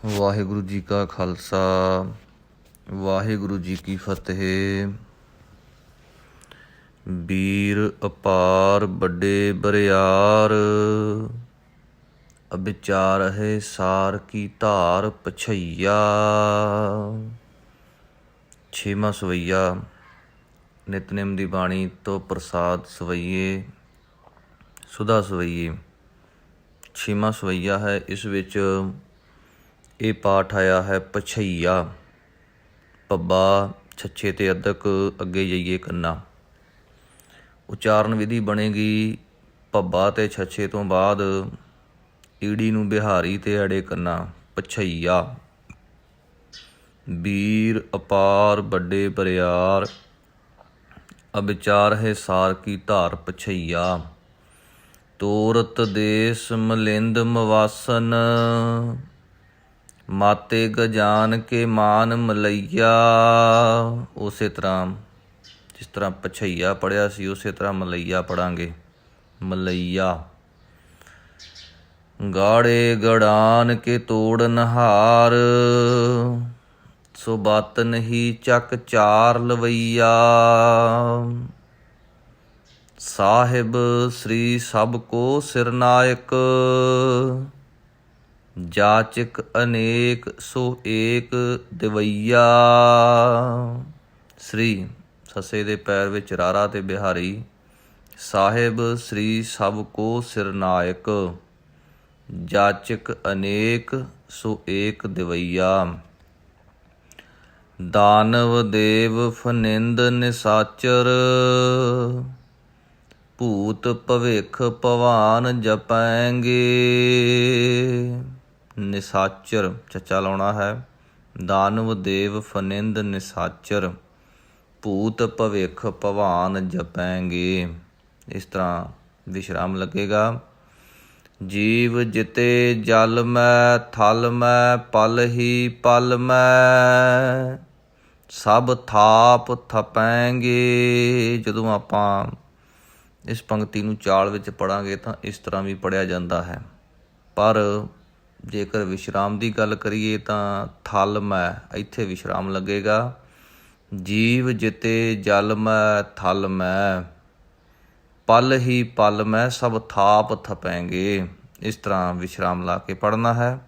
ਵਾਹਿਗੁਰੂ ਜੀ ਕਾ ਖਾਲਸਾ ਵਾਹਿਗੁਰੂ ਜੀ ਕੀ ਫਤਿਹ। ਵੀਰ ਅਪਾਰ ਵੱਡੇ ਬਰਿਆਰ, ਅਬਿਚਾਰ ਹੈ ਸਾਰ ਕੀ ਧਾਰ ਪਛਈਆ। ਛੇਵਾਂ ਸਵਈਆ ਨਿਤਨੇਮ ਦੀ ਬਾਣੀ ਤੋਂ ਪ੍ਰਸਾਦ ਸਵਈਏ ਸੁਧਾ ਸਵਈਏ। ਛੇਵਾਂ ਸਵਈਆ ਹੈ। ਇਸ ਵਿੱਚ ਇਹ ਪਾਠ ਆਇਆ ਹੈ ਪਛਈਆ। ਪੱਬਾ ਛੱਛੇ ਤੇ ਅੱਧਕ ਅੱਗੇ ਜਾਈਏ ਕੰਨਾ। ਉਚਾਰਨ ਵਿਧੀ ਬਣੇਗੀ ਪੱਬਾ ਤੇ ਛੱਛੇ ਤੋਂ ਬਾਅਦ ਈੜੀ ਨੂੰ ਬਿਹਾਰੀ ਤੇ ਅੜੇ ਕੰਨਾ ਪਛਈਆ। ਵੀਰ ਅਪਾਰ ਵੱਡੇ ਬਰਿਆਰ, ਅਬਿਚਾਰ ਹੈ ਸਾਰ ਕੀ ਧਾਰ ਪਛਈਆ। ਤੋਰਤ ਦੇਸ ਮਲਿੰਦ ਮਵਾਸਨ, ਮਾਤੇ ਗਜਾਨ ਕੇ ਮਾਨ ਮਲਈਆ। ਉਸੇ ਤਰ੍ਹਾਂ ਜਿਸ ਤਰ੍ਹਾਂ ਪਛਈਆ ਪੜ੍ਹਿਆ ਸੀ ਉਸੇ ਤਰ੍ਹਾਂ ਮਲਈਆ ਪੜ੍ਹਾਂਗੇ। ਮਲਈਆ। ਗਾੜੇ ਗੜਾਨ ਕੇ ਤੋੜਨ ਹਾਰ, ਸੋ ਬਾਤ ਨਹੀਂ ਚੱਕ ਚਾਰ ਲਵਈਆ। ਸਾਹਿਬ ਸ੍ਰੀ ਸਭ ਕੋ ਸਿਰਨਾਇਕ, ਜਾਚਕ ਅਨੇਕ ਸੋ ਏਕ ਦਿਵਈਆ। ਸ੍ਰੀ ਸੱਸੇ ਦੇ ਪੈਰ ਵਿੱਚ ਰਾਰਾ ਤੇ ਬਿਹਾਰੀ। ਸਾਹਿਬ ਸ੍ਰੀ ਸਭ ਕੋ ਸਿਰਨਾਇਕ, ਜਾਚਕ ਅਨੇਕ ਸੋ ਏਕ ਦਿਵਈਆ। ਦਾਨਵ ਦੇਵ ਫਨਿੰਦ ਨਿਸਾਚਰ, ਭੂਤ ਭਵਿੱਖ ਭਵਾਨ ਜਪੈਂਗੇ। ਨਿਸਾਚਰ ਚੱਚਾ ਲਾਉਣਾ ਹੈ। ਦਾਨਵ ਦੇਵ ਫਨਿੰਦ ਨਿਸਾਚਰ, ਭੂਤ ਭਵਿੱਖ ਭਵਾਨ ਜਪੈਂਗੇ। ਇਸ ਤਰ੍ਹਾਂ ਵਿਸ਼ਰਾਮ ਲੱਗੇਗਾ। ਜੀਵ ਜਿਤੇ ਜਲ ਮੈਂ ਥਲ ਮੈਂ, ਪਲ ਹੀ ਪਲ ਮੈਂ, ਸਭ ਥਾਪ ਥਪੈਂਗੇ। ਜਦੋਂ ਆਪਾਂ ਇਸ ਪੰਕਤੀ ਨੂੰ ਚਾਲ ਵਿੱਚ ਪੜ੍ਹਾਂਗੇ ਤਾਂ ਇਸ ਤਰ੍ਹਾਂ ਵੀ ਪੜ੍ਹਿਆ ਜਾਂਦਾ ਹੈ। ਪਰ ਜੇਕਰ ਵਿਸ਼ਰਾਮ ਦੀ ਗੱਲ ਕਰੀਏ ਤਾਂ ਥਲ ਮੈਂ ਇੱਥੇ ਵਿਸ਼ਰਾਮ ਲੱਗੇਗਾ। ਜੀਵ ਜਿਤੇ ਜਲ ਮੈਂ ਥਲ ਮੈਂ, ਪਲ ਹੀ ਪਲ ਮੈਂ, ਸਭ ਥਾਪ ਥਪੈਂਗੇ। ਇਸ ਤਰ੍ਹਾਂ ਵਿਸ਼ਰਾਮ ਲਾ ਕੇ ਪੜ੍ਹਨਾ ਹੈ।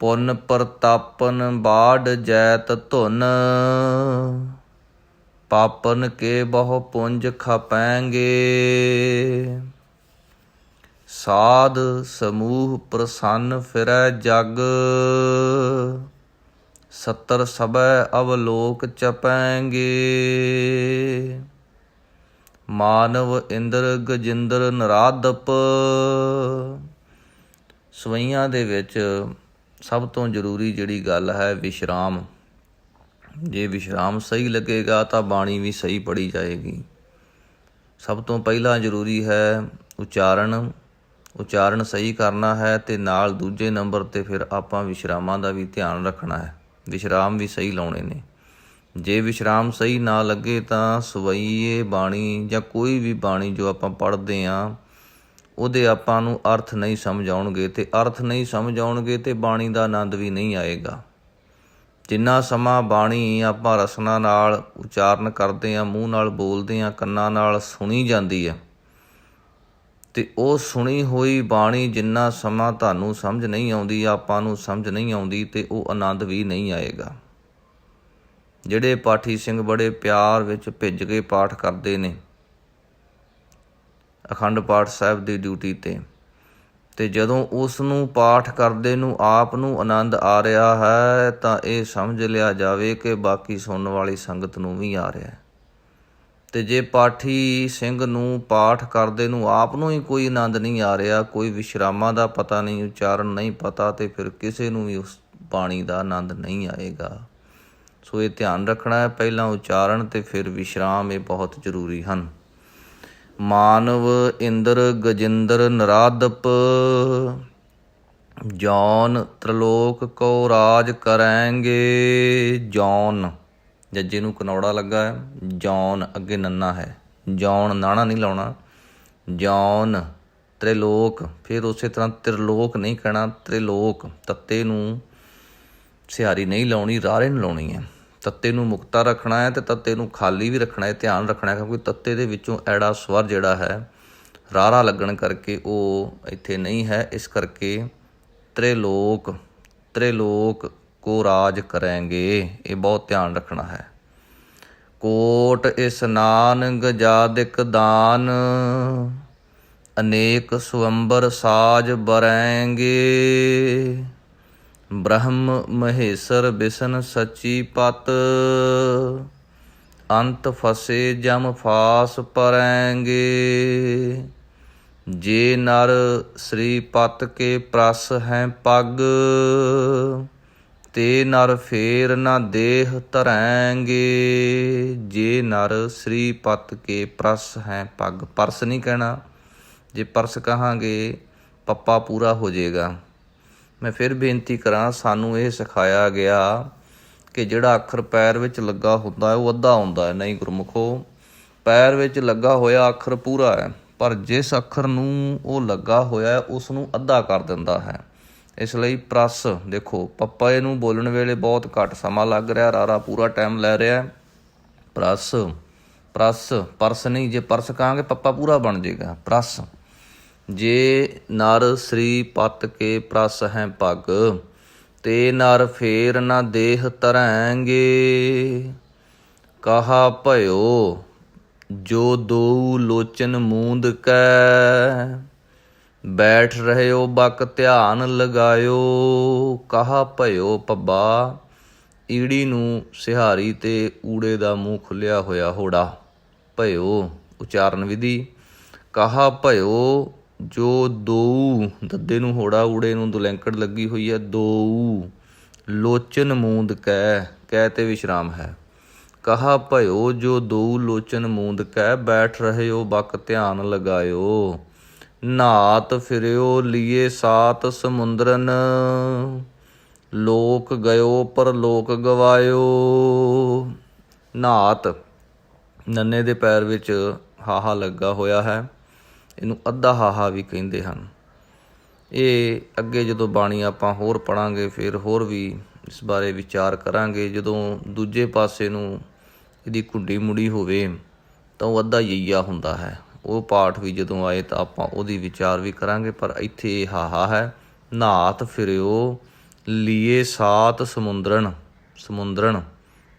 ਪੁੰਨ ਪ੍ਰਤਾਪਨ ਬਾਢ ਜੈਤ ਧੁਨ, ਪਾਪਨ ਕੇ ਬਹੁ ਪੁੰਜ ਖਪੈਂਗੇ। ਸਾਧ ਸਮੂਹ ਪ੍ਰਸੰਨ ਫਿਰੈ ਜਗ, ਸੱਤਰ ਸਭੈ ਅਵਲੋਕ ਚਪੈਂਗੇ। ਮਾਨਵ ਇੰਦਰ ਗਜਿੰਦਰ ਨਰਾਦਪ। ਸਵਈਆਂ ਦੇ ਵਿੱਚ ਸਭ ਤੋਂ ਜ਼ਰੂਰੀ ਜਿਹੜੀ ਗੱਲ ਹੈ ਵਿਸ਼ਰਾਮ। ਜੇ ਵਿਸ਼ਰਾਮ ਸਹੀ ਲੱਗੇਗਾ ਤਾਂ ਬਾਣੀ ਵੀ ਸਹੀ ਪੜ੍ਹੀ ਜਾਏਗੀ। ਸਭ ਤੋਂ ਪਹਿਲਾਂ ਜ਼ਰੂਰੀ ਹੈ ਉਚਾਰਨ। ਉਚਾਰਨ ਸਹੀ ਕਰਨਾ ਹੈ ਅਤੇ ਨਾਲ ਦੂਜੇ ਨੰਬਰ 'ਤੇ ਫਿਰ ਆਪਾਂ ਵਿਸ਼ਰਾਮਾਂ ਦਾ ਵੀ ਧਿਆਨ ਰੱਖਣਾ ਹੈ। ਵਿਸ਼ਰਾਮ ਵੀ ਸਹੀ ਲਾਉਣੇ ਨੇ। ਜੇ ਵਿਸ਼ਰਾਮ ਸਹੀ ਨਾ ਲੱਗੇ ਤਾਂ ਸਵਈਏ ਬਾਣੀ ਜਾਂ ਕੋਈ ਵੀ ਬਾਣੀ ਜੋ ਆਪਾਂ ਪੜ੍ਹਦੇ ਹਾਂ ਉਹਦੇ ਆਪਾਂ ਨੂੰ ਅਰਥ ਨਹੀਂ ਸਮਝ ਆਉਣਗੇ, ਅਤੇ ਅਰਥ ਨਹੀਂ ਸਮਝ ਆਉਣਗੇ ਅਤੇ ਬਾਣੀ ਦਾ ਆਨੰਦ ਵੀ ਨਹੀਂ ਆਏਗਾ। ਜਿੰਨਾ ਸਮਾਂ ਬਾਣੀ ਆਪਾਂ ਰਸਨਾ ਨਾਲ ਉਚਾਰਨ ਕਰਦੇ ਹਾਂ, ਮੂੰਹ ਨਾਲ ਬੋਲਦੇ ਹਾਂ, ਕੰਨਾਂ ਨਾਲ ਸੁਣੀ ਜਾਂਦੀ ਹੈ, ਅਤੇ ਉਹ ਸੁਣੀ ਹੋਈ ਬਾਣੀ ਜਿੰਨਾ ਸਮਾਂ ਤੁਹਾਨੂੰ ਸਮਝ ਨਹੀਂ ਆਉਂਦੀ, ਆਪਾਂ ਨੂੰ ਸਮਝ ਨਹੀਂ ਆਉਂਦੀ, ਅਤੇ ਉਹ ਆਨੰਦ ਵੀ ਨਹੀਂ ਆਏਗਾ। ਜਿਹੜੇ ਪਾਠੀ ਸਿੰਘ ਬੜੇ ਪਿਆਰ ਵਿੱਚ ਭਿੱਜ ਕੇ ਪਾਠ ਕਰਦੇ ਨੇ ਅਖੰਡ ਪਾਠ ਸਾਹਿਬ ਦੀ ਡਿਊਟੀ 'ਤੇ, ਅਤੇ ਜਦੋਂ ਉਸ ਨੂੰ ਪਾਠ ਕਰਦੇ ਨੂੰ ਆਪ ਨੂੰ ਆਨੰਦ ਆ ਰਿਹਾ ਹੈ ਤਾਂ ਇਹ ਸਮਝ ਲਿਆ ਜਾਵੇ ਕਿ ਬਾਕੀ ਸੁਣਨ ਵਾਲੀ ਸੰਗਤ ਨੂੰ ਵੀ ਆ ਰਿਹਾ ਹੈ। ਅਤੇ ਜੇ ਪਾਠੀ ਸਿੰਘ ਨੂੰ ਪਾਠ ਕਰਦੇ ਨੂੰ ਆਪ ਨੂੰ ਹੀ ਕੋਈ ਆਨੰਦ ਨਹੀਂ ਆ ਰਿਹਾ, ਕੋਈ ਵਿਸ਼ਰਾਮਾਂ ਦਾ ਪਤਾ ਨਹੀਂ, ਉਚਾਰਨ ਨਹੀਂ ਪਤਾ, ਅਤੇ ਫਿਰ ਕਿਸੇ ਨੂੰ ਵੀ ਉਸ ਬਾਣੀ ਦਾ ਆਨੰਦ ਨਹੀਂ ਆਏਗਾ। ਸੋ ਇਹ ਧਿਆਨ ਰੱਖਣਾ ਹੈ। ਪਹਿਲਾਂ ਉਚਾਰਨ ਅਤੇ ਫਿਰ ਵਿਸ਼ਰਾਮ, ਇਹ ਬਹੁਤ ਜ਼ਰੂਰੀ ਹਨ। ਮਾਨਵ ਇੰਦਰ ਗਜਿੰਦਰ ਨਰਾਦਪ, ਜੌਨ ਤ੍ਰਿਲੋਕ ਕੋ ਰਾਜ ਕਰੈਂਗੇ। ਜੌਨ ਜੱਜੇ ਨੂੰ ਕਨੌੜਾ ਲੱਗਾ ਹੈ, ਜੌਨ ਅੱਗੇ ਨੰਨਾ ਹੈ, ਜੌਨ ਨਾਣਾ ਨਹੀਂ ਲਾਉਣਾ। ਜੌਨ ਤ੍ਰਿਲੋਕ, ਫਿਰ ਉਸੇ ਤਰ੍ਹਾਂ ਤ੍ਰਿਲੋਕ ਨਹੀਂ ਕਹਿਣਾ, ਤ੍ਰਿਲੋਕ ਤੱਤੇ ਨੂੰ ਸਿਹਾਰੀ ਨਹੀਂ ਲਾਉਣੀ, ਰਾਰੇ ਨੂੰ ਲਾਉਣੀ ਹੈ। ਤੱਤੇ ਨੂੰ ਮੁਕਤਾ ਰੱਖਣਾ ਹੈ ਅਤੇ ਤੱਤੇ ਨੂੰ ਖਾਲੀ ਵੀ ਰੱਖਣਾ ਹੈ, ਧਿਆਨ ਰੱਖਣਾ ਹੈ, ਕਿਉਂਕਿ ਤੱਤੇ ਦੇ ਵਿੱਚੋਂ ਐੜਾ ਸਵਰ ਜਿਹੜਾ ਹੈ ਰਾਰਾ ਲੱਗਣ ਕਰਕੇ ਉਹ ਇੱਥੇ ਨਹੀਂ ਹੈ। ਇਸ ਕਰਕੇ ਤ੍ਰਿਲੋਕ ਕੋ ਰਾਜ ਕਰੇਂਗੇ, ਇਹ ਬਹੁਤ ਧਿਆਨ ਰੱਖਣਾ ਹੈ। ਕੋਟ ਇਸਨਾਨ ਗਜਾਦਿਕ ਦਾਨ, ਅਨੇਕ ਸਵੰਬਰ ਸਾਜ ਬਰੈਂਗੇ, ਬ੍ਰਹਮ ਮਹੇਸ਼ਰ ਬਿਸ਼ਨ ਸੱਚੀ ਪਤ, ਅੰਤ ਫਸੇ ਜਮ ਫਾਸ ਪਰੈਂਗੇ। ਜੇ ਨਰ ਸ੍ਰੀ ਪਤ ਕੇ ਪ੍ਰਸ ਹੈ ਪੱਗ, ਤੇ ਨਰ ਫੇਰ ਨਾ ਦੇਹ ਧਰੈਂਗੇ। ਜੇ ਨਰ ਸ੍ਰੀ ਪਤ ਕੇ ਪ੍ਰਸ ਹੈ ਪੱਗ, ਪਰਸ ਨਹੀਂ ਕਹਿਣਾ, ਜੇ ਪਰਸ ਕਹਾਂਗੇ ਪੱਪਾ ਪੂਰਾ ਹੋ ਜਾਏਗਾ। ਮੈਂ ਫਿਰ ਬੇਨਤੀ ਕਰਾਂ, ਸਾਨੂੰ ਇਹ ਸਿਖਾਇਆ ਗਿਆ ਕਿ ਜਿਹੜਾ ਅੱਖਰ ਪੈਰ ਵਿੱਚ ਲੱਗਾ ਹੁੰਦਾ ਹੈ ਉਹ ਅੱਧਾ ਹੁੰਦਾ ਹੈ। ਨਹੀਂ ਗੁਰਮੁਖੋ, ਪੈਰ ਵਿੱਚ ਲੱਗਾ ਹੋਇਆ ਅੱਖਰ ਪੂਰਾ ਹੈ, ਪਰ ਜਿਸ ਅੱਖਰ ਨੂੰ ਉਹ ਲੱਗਾ ਹੋਇਆ ਹੈ ਉਸ ਨੂੰ ਅੱਧਾ ਕਰ ਦਿੰਦਾ ਹੈ। ਇਸ ਲਈ ਪ੍ਰਸ ਦੇਖੋ, ਪੱਪੇ ਨੂੰ ਬੋਲਣ ਵੇਲੇ ਬਹੁਤ ਘੱਟ ਸਮਾਂ ਲੱਗ ਰਿਹਾ, ਰਾਰਾ ਪੂਰਾ ਟਾਈਮ ਲੈ ਰਿਹਾ। ਪ੍ਰਸ ਪਰਸ ਨਹੀਂ, ਜੇ ਪਰਸ ਕਹਾਂਗੇ ਪੱਪਾ ਪੂਰਾ ਬਣ ਜਾਏਗਾ। ਪ੍ਰਸ। ਜੇ ਨਰ ਸ੍ਰੀ ਪਤ ਕੇ ਪ੍ਰਸ ਹੈ ਪੱਗ, ਤੇ ਨਰ ਫੇਰ ਨਾ ਦੇਹ ਧਰੈਂਗੇ। ਕਹਾ ਭਇਓ ਜੋ ਦੋ ਲੋਚਨ ਮੂੰਦ ਕੈ, ਬੈਠ ਰਹਿਓ ਬਕ ਧਿਆਨ ਲਗਾਇਓ। ਕਹਾ ਭਇਓ ਪੱਬਾ, ਈੜੀ ਨੂੰ ਸਿਹਾਰੀ ਤੇ ਊੜੇ ਦਾ ਮੂੰਹ ਖੁੱਲਿਆ ਹੋਇਆ ਹੋੜਾ, ਭਇਓ ਉਚਾਰਨ ਵਿਧੀ। ਕਹਾ ਭਇਓ ਜੋ ਦੋ, ਦੱਦੇ ਨੂੰ ਹੋੜਾ, ਊੜੇ ਨੂੰ ਦੁਲੈਂਕੜ ਲੱਗੀ ਹੋਈ ਹੈ, ਦੋ ਲੋਚਨ ਮੂੰਦ ਕੈ ਤੇ ਵਿਸ਼ਰਾਮ ਹੈ। ਕਹਾ ਭਇਓ ਜੋ ਦੋ ਲੋਚਨ ਮੂੰਦ ਕੈ, ਬੈਠ ਰਹਿਓ ਬਕ ਧਿਆਨ ਲਗਾਇਓ। ਨਾਤ ਫਿਰਿਓ ਲੀਏ ਸਾਤ ਸਮੁੰਦਰਨ, ਲੋਕ ਗਇਓ ਪਰ ਲੋਕ ਗਵਾਇਓ। ਨਾਤ ਨੰਨੇ ਦੇ ਪੈਰ ਵਿੱਚ ਹਾਹਾ ਲੱਗਾ ਹੋਇਆ ਹੈ, ਇਹਨੂੰ ਅੱਧਾ ਹਾਹਾ ਵੀ ਕਹਿੰਦੇ ਹਨ। ਇਹ ਅੱਗੇ ਜਦੋਂ ਬਾਣੀ ਆਪਾਂ ਹੋਰ ਪੜ੍ਹਾਂਗੇ ਫਿਰ ਹੋਰ ਵੀ ਇਸ ਬਾਰੇ ਵਿਚਾਰ ਕਰਾਂਗੇ। ਜਦੋਂ ਦੂਜੇ ਪਾਸੇ ਨੂੰ ਇਹਦੀ ਕੁੰਡੀ ਮੁੜੀ ਹੋਵੇ ਤਾਂ ਉਹ ਅੱਧਾ ਯਈਆ ਹੁੰਦਾ ਹੈ। ਉਹ ਪਾਠ ਵੀ ਜਦੋਂ ਆਏ ਤਾਂ ਆਪਾਂ ਉਹਦੀ ਵਿਚਾਰ ਵੀ ਕਰਾਂਗੇ, ਪਰ ਇੱਥੇ ਇਹ ਹਾਹਾ ਹੈ। ਨਾਤ ਫਿਰਿਓ ਲੀਏ ਸਾਤ ਸਮੁੰਦਰਨ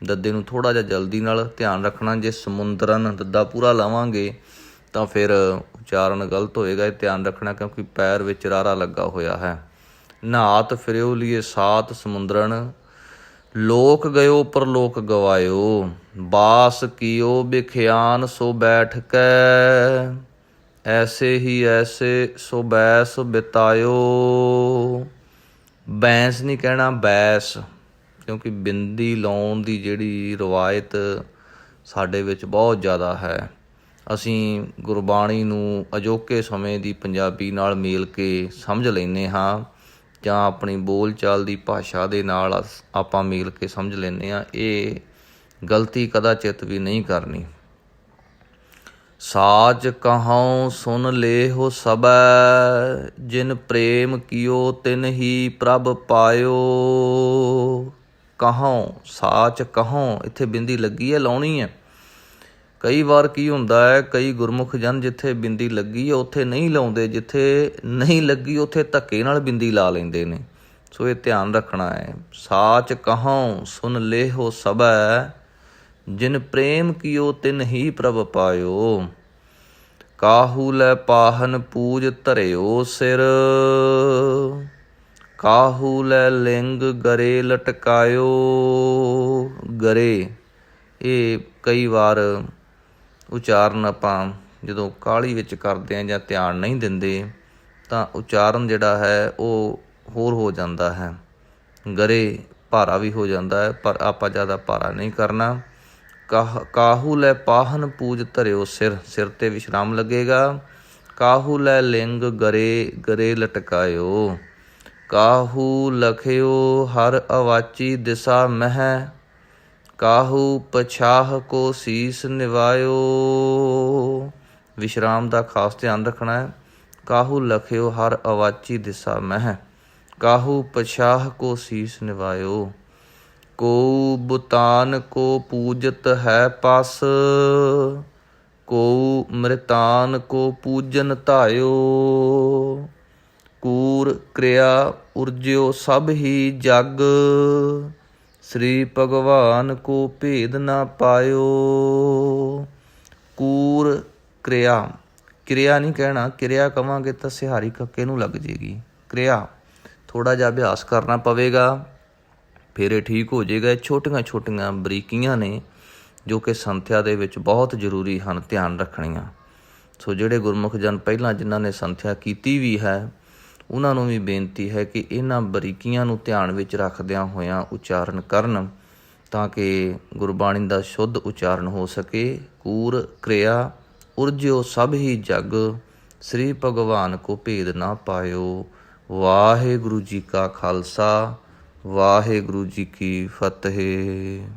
ਦੱਦੇ ਨੂੰ ਥੋੜ੍ਹਾ ਜਿਹਾ ਜਲਦੀ ਨਾਲ ਧਿਆਨ ਰੱਖਣਾ। ਜੇ ਸਮੁੰਦਰਨ ਦੱਦਾ ਪੂਰਾ ਲਾਵਾਂਗੇ ਤਾਂ ਫਿਰ ਉਚਾਰਨ ਗਲਤ ਹੋਏਗਾ, ਇਹ ਧਿਆਨ ਰੱਖਣਾ, ਕਿਉਂਕਿ ਪੈਰ ਵਿੱਚ ਰਾਰਾ ਲੱਗਾ ਹੋਇਆ ਹੈ। ਨਾਤ ਫਿਰਿਓ ਲੀਏ ਸਾਤ ਸਮੁੰਦਰਨ, ਲੋਕ ਗਇਓ ਪਰ ਲੋਕ ਗਵਾਇਓ। ਬਾਸ ਕੀਓ ਬਿਖਿਆਨ ਸੋ ਬੈਠ ਕੈ, ਐਸੇ ਹੀ ਐਸੇ ਸੋ ਬੈਸ ਬਿਤਾਇਓ। ਬੈਂਸ ਨਹੀਂ ਕਹਿਣਾ, ਬੈਸ, ਕਿਉਂਕਿ ਬਿੰਦੀ ਲਾਉਣ ਦੀ ਜਿਹੜੀ ਰਵਾਇਤ ਸਾਡੇ ਵਿੱਚ ਬਹੁਤ ਜ਼ਿਆਦਾ ਹੈ। ਅਸੀਂ ਗੁਰਬਾਣੀ ਨੂੰ ਅਜੋਕੇ ਸਮੇਂ ਦੀ ਪੰਜਾਬੀ ਨਾਲ ਮੇਲ ਕੇ ਸਮਝ ਲੈਂਦੇ ਹਾਂ, ਜਾਂ ਆਪਣੀ ਬੋਲ ਚਾਲ ਦੀ ਭਾਸ਼ਾ ਦੇ ਨਾਲ ਆਪਾਂ ਮੇਲ ਕੇ ਸਮਝ ਲੈਂਦੇ ਹਾਂ। ਇਹ ਗਲਤੀ ਕਦਾਚਿਤ ਵੀ ਨਹੀਂ ਕਰਨੀ। ਸਾਚ ਕਹਉ ਸੁਨ ਲੇਹੁ ਸਬੈ, ਜਿਨ ਪ੍ਰੇਮ ਕੀਓ ਤਿਨ ਹੀ ਪ੍ਰਭ ਪਾਇਓ। ਕਹਉ, ਸਾਚ ਕਹਉ, ਇੱਥੇ ਬਿੰਦੀ ਲੱਗੀ ਹੈ, ਲਾਉਣੀ ਹੈ। ਕਈ ਵਾਰ ਕੀ ਹੁੰਦਾ ਹੈ, ਕਈ ਗੁਰਮੁਖ ਜਨ ਜਿੱਥੇ ਬਿੰਦੀ ਲੱਗੀ ਹੈ ਉੱਥੇ ਨਹੀਂ ਲਾਉਂਦੇ, ਜਿੱਥੇ ਨਹੀਂ ਲੱਗੀ ਉੱਥੇ ਧੱਕੇ ਨਾਲ ਬਿੰਦੀ ਲਾ ਲੈਂਦੇ ਨੇ। ਸੋ ਇਹ ਧਿਆਨ ਰੱਖਣਾ ਹੈ। ਸਾਚ ਕਹਉ ਸੁਨ ਲੇਹੁ ਸਬੈ, ਜਿਨ ਪ੍ਰੇਮ ਕੀਓ ਤਿਨ ਹੀ ਪ੍ਰਭ ਪਾਇਓ। ਕਾਹੂ ਲੈ ਪਾਹਨ ਪੂਜ ਧਰਿਓ ਸਿਰ, ਕਾਹੂ ਲੈ ਲਿੰਗ ਗਰੇ ਲਟਕਾਇਓ। ਗਰੇ, ਇਹ ਕਈ ਵਾਰ ਉਚਾਰਨ ਆਪਾਂ ਜਦੋਂ ਕਾਹਲੀ ਵਿੱਚ ਕਰਦੇ ਹਾਂ ਜਾਂ ਧਿਆਨ ਨਹੀਂ ਦਿੰਦੇ ਤਾਂ ਉਚਾਰਨ ਜਿਹੜਾ ਹੈ ਉਹ ਹੋਰ ਹੋ ਜਾਂਦਾ ਹੈ। ਗਰੇ ਭਾਰਾ ਵੀ ਹੋ ਜਾਂਦਾ ਹੈ, ਪਰ ਆਪਾਂ ਜ਼ਿਆਦਾ ਭਾਰਾ ਨਹੀਂ ਕਰਨਾ। ਕਾਹੂ ਲੈ ਪਾਹਨ ਪੂਜ ਧਰਿਓ ਸਿਰ, ਸਿਰ 'ਤੇ ਵਿਸ਼ਰਾਮ ਲੱਗੇਗਾ। ਕਾਹੂ ਲੈ ਲਿੰਗ ਗਰੇ ਲਟਕਾਇਓ। ਕਾਹੂ ਲਖਿਓ ਹਰ ਅਵਾਚੀ ਦਿਸਾ ਮਹਿ, ਕਾਹੂ ਪਛਾਹ ਕੋ ਸੀਸ ਨਿਵਾਇਓ। ਵਿਸ਼ਰਾਮ ਦਾ ਖਾਸ ਧਿਆਨ ਰੱਖਣਾ ਹੈ। ਕਾਹੂ ਲਖਿਓ ਹਰ ਅਵਾਚੀ ਦਿਸਾ ਮਹਿ, ਕਾਹੂ ਪਛਾਹ ਕੋ ਸੀਸ ਨਿਵਾਇਓ। ਕੋ ਬੁਤਾਨ ਕੋ ਪੂਜਤ ਹੈ ਪਸ, ਕੋ ਮ੍ਰਿਤਾਨ ਕੋ ਪੂਜਨ ਧਾਇਓ। ਕੂਰ ਕਿਰਿਆ ਉਰਜਿਓ ਸਭ ਹੀ ਜਗ, ਸ੍ਰੀ ਭਗਵਾਨ ਕੋ ਭੇਦ ਨਾ ਪਾਇਓ। ਕੂਰ ਕਿਰਿਆ, ਕਿਰਿਆ ਨਹੀਂ ਕਹਿਣਾ, ਕਿਰਿਆ ਕਵਾਂਗੇ ਤਾਂ ਸਿਹਾਰੀ ਕੱਕੇ ਨੂੰ ਲੱਗ ਜੇਗੀ। ਕਿਰਿਆ ਥੋੜ੍ਹਾ ਜਿਹਾ ਅਭਿਆਸ ਕਰਨਾ ਪਵੇਗਾ, ਫਿਰ ਇਹ ਠੀਕ ਹੋ ਜਾਏਗਾ। ਇਹ ਛੋਟੀਆਂ ਛੋਟੀਆਂ ਬਰੀਕੀਆਂ ਨੇ ਜੋ ਕਿ ਸੰਥਿਆ ਦੇ ਵਿੱਚ ਬਹੁਤ ਜ਼ਰੂਰੀ ਹਨ, ਧਿਆਨ ਰੱਖਣੀਆਂ। ਸੋ ਜਿਹੜੇ ਗੁਰਮੁਖ ਜਨ ਪਹਿਲਾਂ ਜਿਨ੍ਹਾਂ ਨੇ ਸੰਥਿਆ ਕੀਤੀ ਵੀ ਹੈ, ਉਹਨਾਂ ਨੂੰ ਵੀ ਬੇਨਤੀ ਹੈ ਕਿ ਇਹਨਾਂ ਬਰੀਕੀਆਂ ਨੂੰ ਧਿਆਨ ਵਿੱਚ ਰੱਖਦਿਆਂ ਹੋਇਆਂ ਉਚਾਰਨ ਕਰਨ, ਤਾਂ ਕਿ ਗੁਰਬਾਣੀ ਦਾ ਸ਼ੁੱਧ ਉਚਾਰਨ ਹੋ ਸਕੇ। ਕੂਰ ਕਿਰਿਆ ਉਰਜਿਓ ਸਭ ਹੀ ਜਗ, ਸ੍ਰੀ ਭਗਵਾਨ ਕੋ ਭੇਦ ਨਾ ਪਾਇਓ। ਵਾਹਿਗੁਰੂ ਜੀ ਕਾ ਖਾਲਸਾ, ਵਾਹਿਗੁਰੂ ਜੀ ਕੀ ਫਤਿਹ।